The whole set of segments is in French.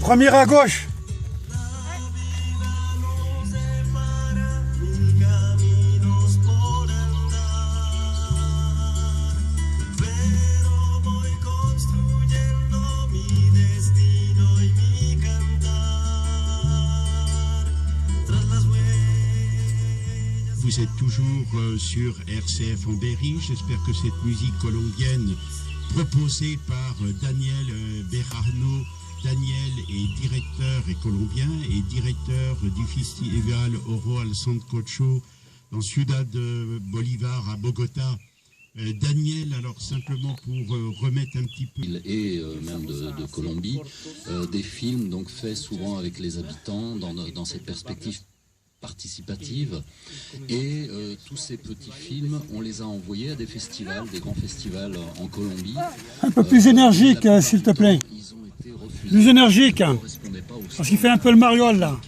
Premier à gauche. Vous êtes toujours sur RCF en Berry. J'espère que cette musique colombienne proposée par Daniel Bejarano. Daniel est directeur et colombien et directeur du festival Oro al Sancocho dans Ciudad Bolívar à Bogota. Daniel, alors simplement pour remettre un petit peu... Et même de Colombie, des films donc faits souvent avec les habitants dans cette perspective participative, et tous ces petits films, on les a envoyés à des festivals, des grands festivals en Colombie. Un peu plus énergique, s'il te plaît. Ils ont été refusés. Plus énergique, Ils ne correspondaient pas aux parce qu'il fait un peu le mariole, là.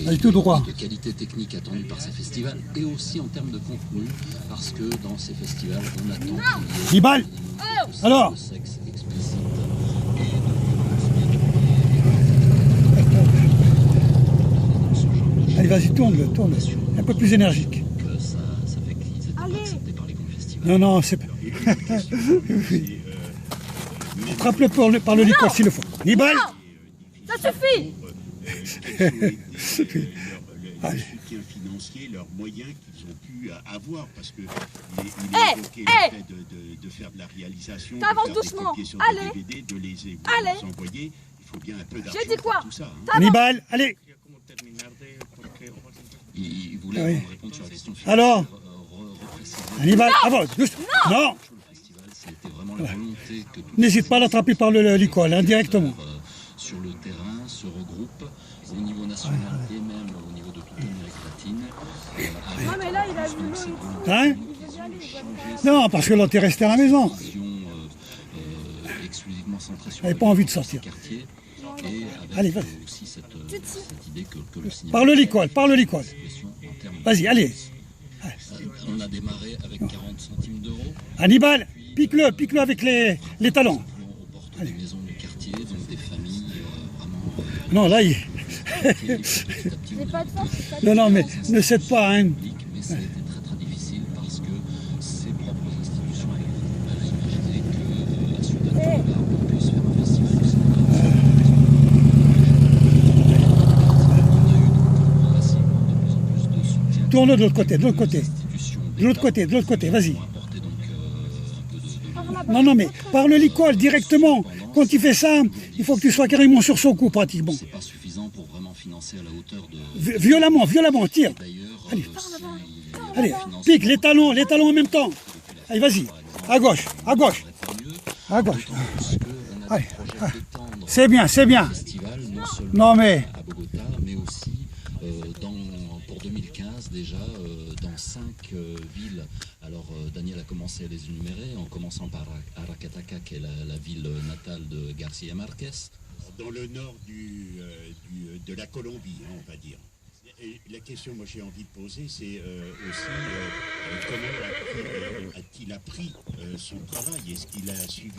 Allez, tout droit. De qualité technique attendue par ces festivals, et aussi en termes de contenu, parce que dans ces festivals, on attend qu'il y ait... Nibal, alors de sexe explicite. Allez, vas-y, tourne-le. Un peu plus énergique. Ça fait qu'ils étaient pas acceptés par les grands festivals. Non, c'est pas... Attrape-le par le licor s'il le faut. Nibal, Ça suffit. leur soutien financier, leurs moyens qu'ils ont pu avoir, parce que il évoquait le fait de faire de la réalisation, de T'avances faire des doucement. copies sur Allez. des DVD, de les Allez. envoyer. Il faut bien un peu d'argent J'ai dit quoi? pour tout ça. Hein. Nibal, allez. Il voulait Oui. répondre sur la question. Alors Nibal, avance, juste. Non, Le festival, c'était vraiment la volonté que tous n'hésite pas à l'attraper par le licol, directement. sur le terrain se regroupent au niveau national et même au niveau de toute l'Amérique latine. Avec Non mais là il a vu donc, cette l'eau. volonté Hein de changer Non, parce que l'autre est resté à la maison. cette vision exclusivement centrée sur Elle n'avait pas envie de sortir. quartier, et avec Allez, vas-y. aussi cette idée que le cinéma Par le licol. en termes de- Vas-y, allez. On a démarré avec 40 centimes d'euros. Hannibal, pique-le avec les talons. Aux portes des maisons du quartier, donc des familles vraiment Non, là, il... petit à petit, J'ai pas de force, j'ai pas de Non, mais ne cède pas, hein. public, mais ça a été très très difficile parce que ses propres institutions avaient imaginé que à Ciudad Bolívar on puisse faire un festival de cinéma. On a eu donc progressivement de plus en plus de soutien. Tourne de l'autre côté, de l'autre côté. Institutions De l'autre côté, vas-y. ont apporté donc un peu de Non, mais par le licol, directement. Quand il fait ça, il faut que tu sois carrément sur son coup, pratiquement. c'est pas suffisant pour vraiment financer à la hauteur de... Violemment, tire. D'ailleurs, Allez. si Allez, pique les talons en même temps. Allez, vas-y. À gauche. Allez. C'est bien. festival, non seulement Non, mais... à Bogota, mais aussi pour 2015 déjà dans 5 villes. Alors Daniel a commencé à les énumérer, en commençant par Aracataca, qui est la ville natale de García Márquez. Dans le nord de la Colombie, hein, on va dire. Et la question, moi, j'ai envie de poser, c'est aussi comment a-t-il appris son travail? Est-ce qu'il a suivi?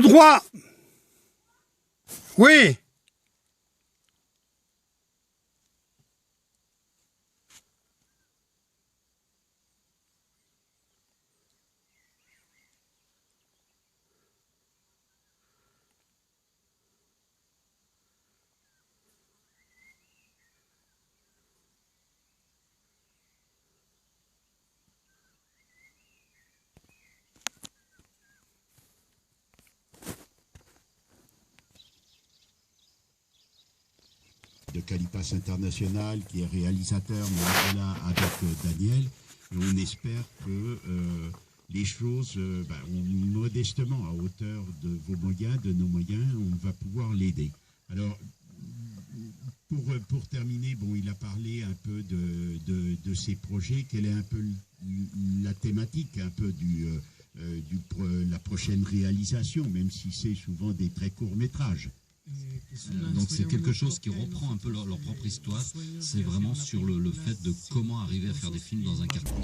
Tout droit. Oui. De Calipas International, qui est réalisateur, mais on est là avec Daniel, et on espère que les choses, modestement, à hauteur de vos moyens, de nos moyens, on va pouvoir l'aider. Alors, pour terminer, bon, il a parlé un peu de ses projets, quelle est un peu la thématique, un peu la prochaine réalisation, même si c'est souvent des très courts métrages. Donc c'est quelque chose qui reprend un peu leur propre histoire. C'est vraiment sur le fait de comment arriver à faire des films dans un quartier. Donc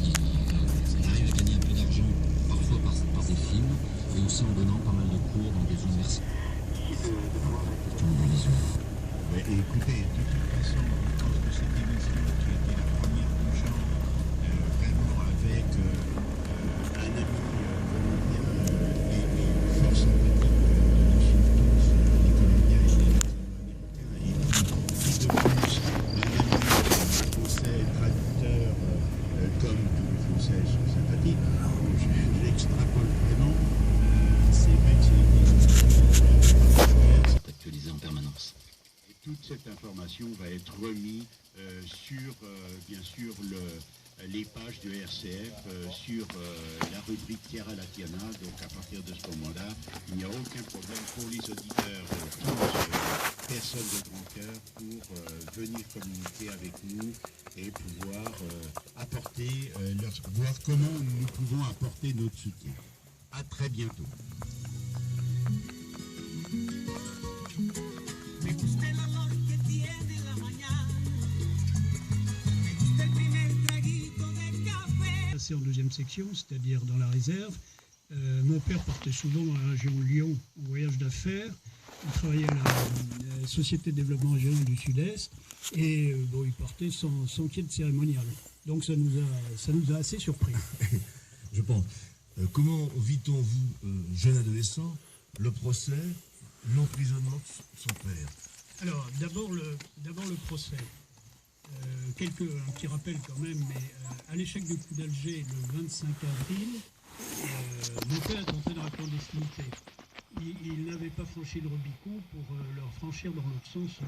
il arrive à gagner un peu d'argent, parfois par des films, et aussi en donnant pas mal de cours dans des universités. Ouais, et écoutez, de toute façon, je pense que cette émission qui a été la première du genre, vraiment avec un ami colombien et fort sympathique de suivre tous les Colombiens et les Latino-Américains, et de plus, un ami français traducteur, comme tous les Français sont sympathiques, je l'extrapole vraiment, c'est vrai que c'est Actualisé en permanence. toute cette information va être remise sur, bien sûr, les pages de RCF, sur la rubrique Tierra Latiana. Donc à partir de ce moment-là, il n'y a aucun problème pour les auditeurs, tous personnes de grand cœur, pour venir communiquer avec nous et pouvoir apporter, voir comment nous pouvons apporter notre soutien. À très bientôt. C'est en deuxième section, c'est-à-dire dans la réserve. Mon père partait souvent dans la région de Lyon en voyage d'affaires. Il travaillait à la Société de développement régional du Sud-Est et il partait sans qu'il y ait de cérémonial. Donc ça nous a assez surpris. Je pense. Comment vit-on, vous, jeune adolescent, le procès, l'emprisonnement de son père? Alors, d'abord le procès. Un petit rappel quand même, mais à l'échec du coup d'Alger, le 25 avril, mon père est entré dans la clandestinité. Il n'avait pas franchi le Rubicon pour leur franchir dans l'autre sens.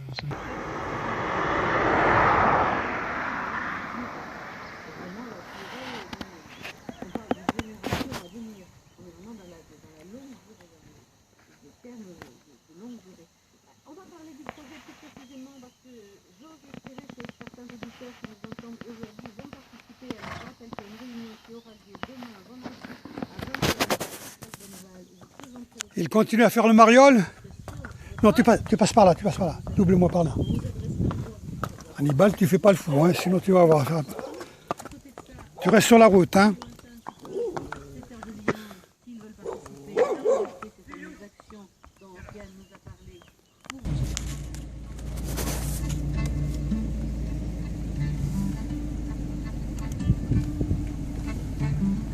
On va parler du projet plus précisément parce que j'ose espérer que certains auditeurs qui nous entendent aujourd'hui vont participer à la rappel qu'il y a une réunion qui aura lieu demain vendredi à 20h. Il continue à faire le mariole. Non, tu passes par là, double-moi par là. Hannibal, tu fais pas le fou, hein, sinon tu vas avoir ça. Tu restes sur la route, hein.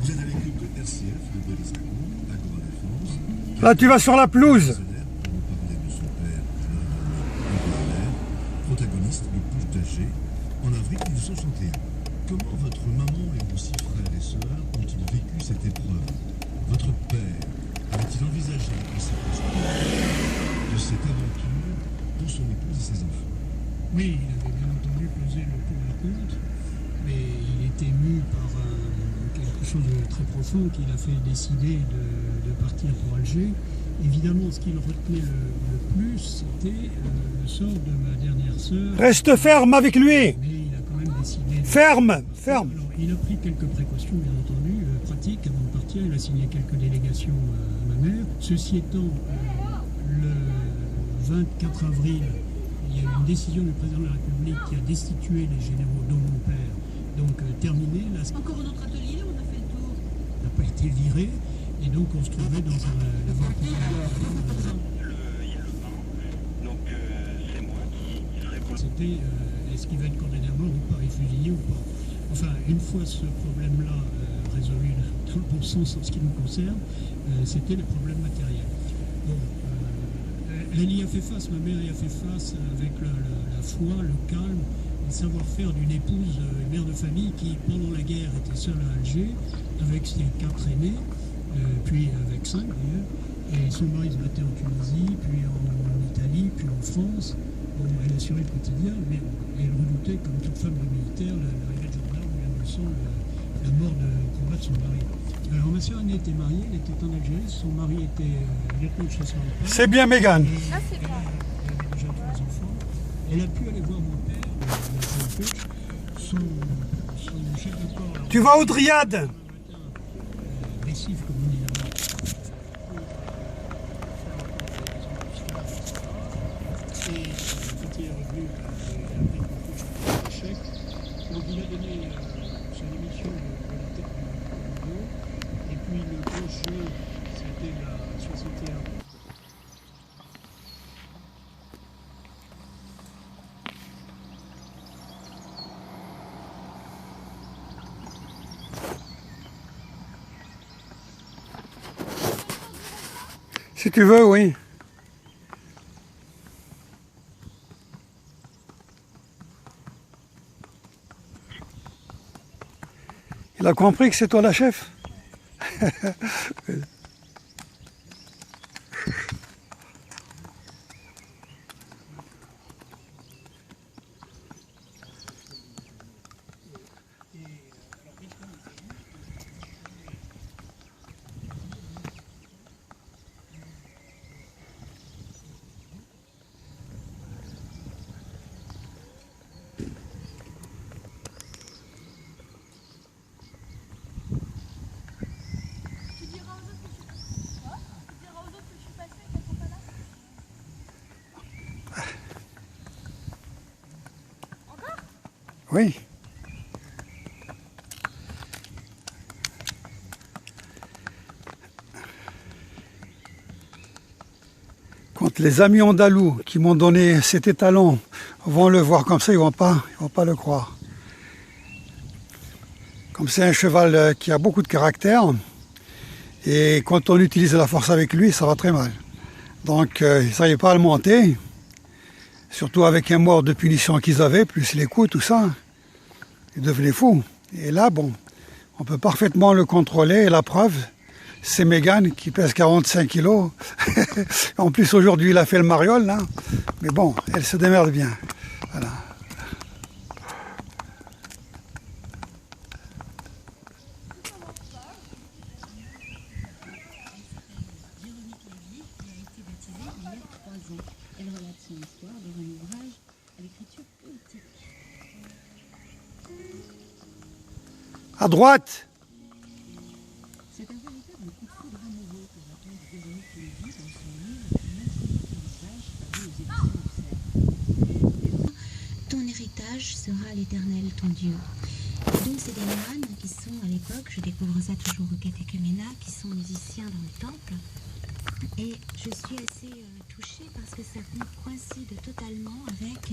Vous êtes à l'équipe de RCF, le Bel-Escacon, à Grand-Défense. Là, tu vas sur la pelouse. Pour nous parler de son père, protagoniste de Couche d'Alger, en avril 1961. Comment votre maman et vos 6 frères et sœurs ont-ils vécu cette épreuve? Votre père avait-il envisagé les conséquences de cette aventure pour son épouse et ses enfants? Oui, il avait bien entendu pesé le pour et le contre, mais il était mu par quelque chose de très profond qui l'a fait décider de partir pour Alger. Évidemment, ce qu'il retenait le plus, c'était le sort de ma dernière sœur. Reste ferme avec lui. Mais il a quand même décidé... Ferme. Alors, il a pris quelques précautions, bien entendu, pratiques. Avant de partir, il a signé quelques délégations à ma mère. Ceci étant, 24 avril, il y a eu une décision du président de la République qui a destitué les généraux, dont mon père. Donc terminé. Là, Encore un autre atelier, on a fait le tour. n'a pas été viré. Et donc on se trouvait dans un laboratoire. C'était est-ce qu'il va être condamné à mort ou pas, fusillé ou pas. Enfin, une fois ce problème-là résolu dans le bon sens en ce qui nous concerne, c'était le problème matériel. Bon, elle y a fait face, ma mère y a fait face avec la foi, le calme, le savoir-faire d'une épouse, mère de famille qui, pendant la guerre, était seule à Alger, avec ses 4 aînés, puis avec 5 d'ailleurs, et son mari se battait en Tunisie, puis en Italie, puis en France. Bon, elle assurait le quotidien, mais elle redoutait, comme toute femme de militaire, l'arrivée de gendarme, le sang, la mort de combat de son mari. Alors ma soeur aînée était mariée, elle était en Algérie, son mari était lieutenant de chasseur de paix. C'est bien, Mégane. Ah, c'est bien. Elle avait déjà 3 enfants. Elle a pu aller voir mon père, son chef de corps. Tu vas au Dryade? Récif, comme on dit là-bas. Et quand il est revenu, il a pris beaucoup de chèques. Donc il a donné son émission de la tête du dos. Et puis le gros jeu, c'était la 61. Si tu veux, oui. Il a compris que c'est toi la chef? Oui. Quand les amis andalous qui m'ont donné cet étalon vont le voir comme ça, ils vont pas le croire. Comme c'est un cheval qui a beaucoup de caractère, et quand on utilise la force avec lui, ça va très mal. Donc ils ne savaient pas à le monter, surtout avec un mort de punition qu'ils avaient, plus les coups, tout ça. Ils devenaient fous. Et là, bon, on peut parfaitement le contrôler. Et la preuve, c'est Mégane qui pèse 45 kilos. En plus, aujourd'hui, il a fait le mariole, là. Mais bon, elle se démerde bien. Voilà. Véronique Lévy, qui a été baptisée il y a 3 ans. Elle relate son histoire dans un ouvrage à l'écriture poétique. À droite. C'est un véritable coup de foudre amoureux que raconte Véronique Lévy dans son livre Mon infinité visage paru aux éditions du Cerf. Ton héritage sera l'Éternel, ton Dieu. Et donc c'est des moines qui sont à l'époque, je découvre ça toujours au catéchuménat, qui sont musiciens dans le temple. Et je suis assez touchée parce que ça coïncide totalement avec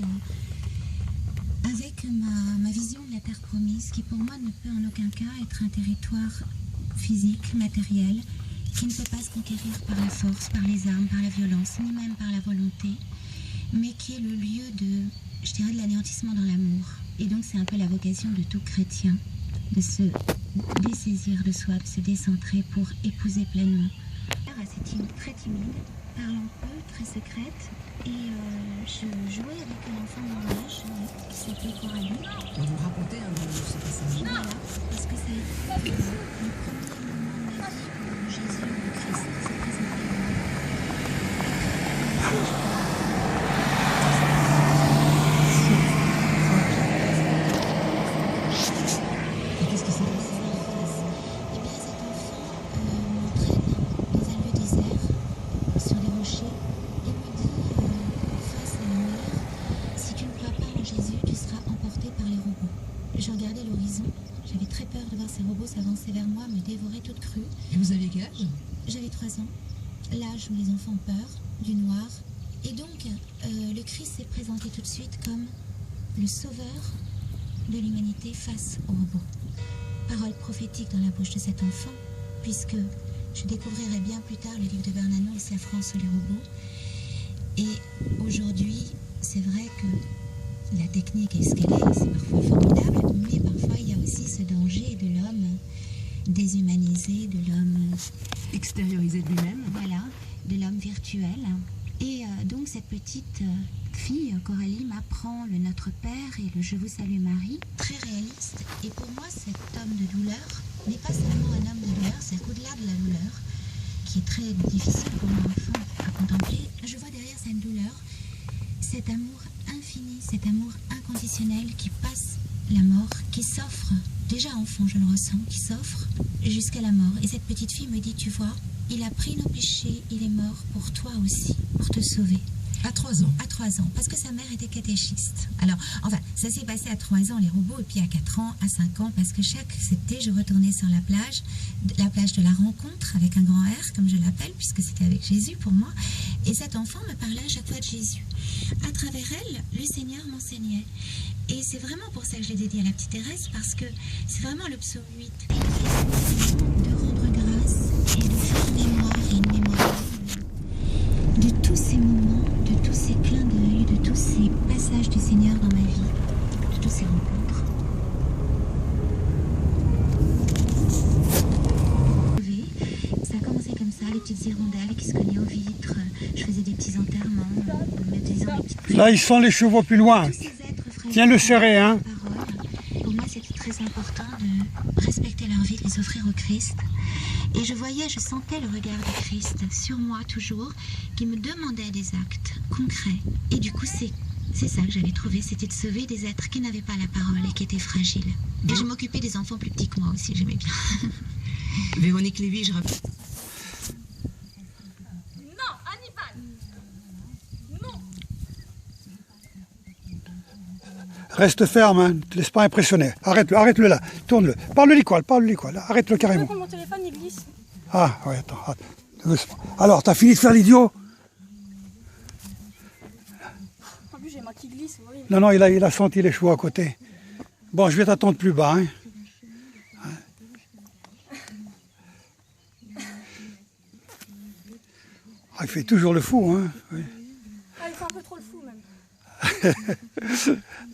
ma vision de la terre promise, qui pour moi ne peut en aucun cas être un territoire physique, matériel, qui ne peut pas se conquérir par la force, par les armes, par la violence, ni même par la volonté, mais qui est le lieu de, je dirais, de l'anéantissement dans l'amour. Et donc c'est un peu la vocation de tout chrétien, de se dessaisir de soi, de se décentrer pour épouser pleinement. C'est très timide, parlant peu, très secrète, et je jouais avec un enfant de mon âge qui s'appelait Coralie. On vous racontait un de ces passages. Voilà, parce que ça a été le premier moment de ma vie où Jésus, le Christ, s'est présenté à moi. Et qu'est-ce qui s'est passé? Eh bien, cet enfant m'entraîne dans un lieu désert, sur des rochers, et me dit j'avais très peur de voir ces robots s'avancer vers moi, me dévorer toute crue. Et vous aviez quel âge? J'avais 3 ans, l'âge où les enfants ont peur du noir. Et donc, le Christ s'est présenté tout de suite comme le sauveur de l'humanité face aux robots. Parole prophétique dans la bouche de cet enfant, puisque je découvrirai bien plus tard le livre de Bernanos, La France ou les robots. Et aujourd'hui, c'est vrai que la technique est ce qu'elle est, c'est parfois formidable, mais parfois il y a aussi ce danger de l'homme déshumanisé, de l'homme Extériorisé de lui-même. voilà, de l'homme virtuel. Et donc cette petite fille, Coralie, m'apprend le Notre Père et le Je vous salue Marie, très réaliste. Et pour moi, cet homme de douleur n'est pas seulement un homme de douleur, c'est qu'au-delà de la douleur, qui est très difficile pour un enfant à contempler, je vois derrière cette douleur cet amour infini, cet amour inconditionnel qui passe la mort, qui s'offre, déjà enfant je le ressens, qui s'offre jusqu'à la mort. Et cette petite fille me dit, tu vois, il a pris nos péchés, il est mort pour toi aussi, pour te sauver. À 3 ans. À 3 ans, parce que sa mère était catéchiste. Alors, enfin, ça s'est passé à 3 ans, les robots, et puis à 4 ans, à 5 ans, parce que chaque été, je retournais sur la plage de la rencontre, avec un grand R, comme je l'appelle, puisque c'était avec Jésus pour moi, et cet enfant me parlait à chaque fois de Jésus. À travers elle, le Seigneur m'enseignait. Et c'est vraiment pour ça que je l'ai dédié à la petite Thérèse, parce que c'est vraiment le psaume 8. De rendre grâce et de faire mémoire et une mémoire de tous ces moments, de tous ces clins d'œil, de tous ces passages du Seigneur dans ma vie, de toutes ces rencontres. Ça a commencé comme ça, les petites hirondelles qui se cognaient aux vitres, je faisais des petits enterrements, me disant des petites... Là, ils sont les chevaux plus loin. Tiens le serré, hein. Pour moi, c'était très important de respecter leur vie, de les offrir au Christ. Et je voyais, je sentais le regard du Christ sur moi toujours, qui me demandait des actes concrets. Et du coup, c'est ça que j'avais trouvé, c'était de sauver des êtres qui n'avaient pas la parole et qui étaient fragiles. Et je m'occupais des enfants plus petits que moi aussi, j'aimais bien. Véronique Lévy, je rappelle. Non, Hannibal. Non. Reste ferme, hein. Ne te laisse pas impressionner. Arrête-le là, tourne-le. Parle-lui quoi, là. Arrête-le carrément. Mon téléphone il glisse. Ah, ouais, attends, doucement. Alors, t'as fini de faire l'idiot? En plus j'ai ma qui glisse, oui. Non, il a senti les chevaux à côté. Bon, je vais t'attendre plus bas, hein. Ah, il fait toujours le fou, hein. Oui. Ah, il fait un peu trop le fou même.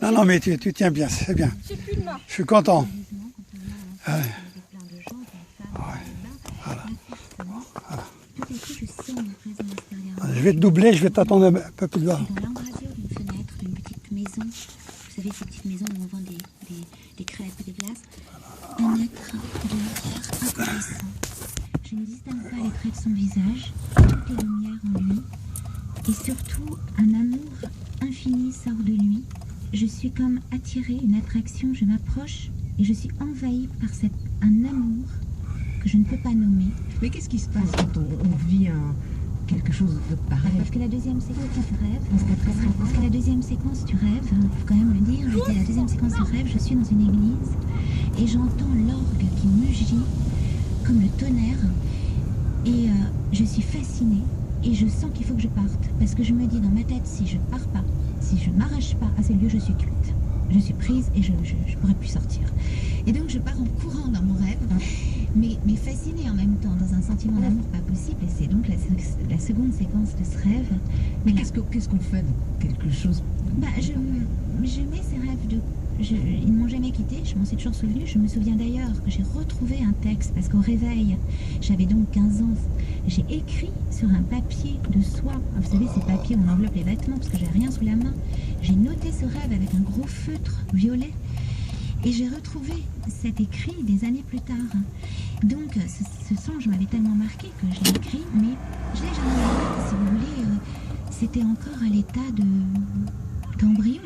Non, mais tu tiens bien, c'est bien. J'ai plus de main. Je suis content. Ouais. Je vais te doubler, je vais t'attendre un peu plus bas. Dans l'embrasure d'une fenêtre, d'une petite maison, vous savez ces petites maisons où on vend des crêpes et des glaces, un être de lumière incandescent. Je ne distingue pas les traits de son visage, toutes les lumières en lui, et surtout un amour infini sort de lui. Je suis comme attirée, une attraction, je m'approche et je suis envahie par un amour que je ne peux pas nommer. Mais qu'est-ce qui se passe quand on vit quelque chose de pareil? Parce que la deuxième séquence du rêve, parce que la deuxième séquence du rêve, il faut quand même le dire, la deuxième séquence du rêve, je suis dans une église et j'entends l'orgue qui mugit comme le tonnerre et je suis fascinée et je sens qu'il faut que je parte parce que je me dis dans ma tête, si je pars pas, si je m'arrache pas à ce lieu, je suis cuite. Je suis prise et je ne pourrai plus sortir. Et donc je pars en courant dans mon rêve, mais fascinée en même temps, dans un sentiment d'amour pas possible. Et c'est donc la seconde séquence de ce rêve. Mais qu'est-ce qu'on fait de quelque chose? Je mets ces rêves ils ne m'ont jamais quittée, je m'en suis toujours souvenue. Je me souviens d'ailleurs que j'ai retrouvé un texte, parce qu'au réveil, j'avais donc 15 ans, j'ai écrit sur un papier de soie, vous savez ces papiers où on enveloppe les vêtements, parce que j'ai rien sous la main, j'ai noté ce rêve avec un gros feutre violet, et j'ai retrouvé cet écrit des années plus tard. Donc ce songe m'avait tellement marqué que je l'ai écrit, mais je l'ai jamais écrit, si vous voulez, c'était encore à l'état d'embryon.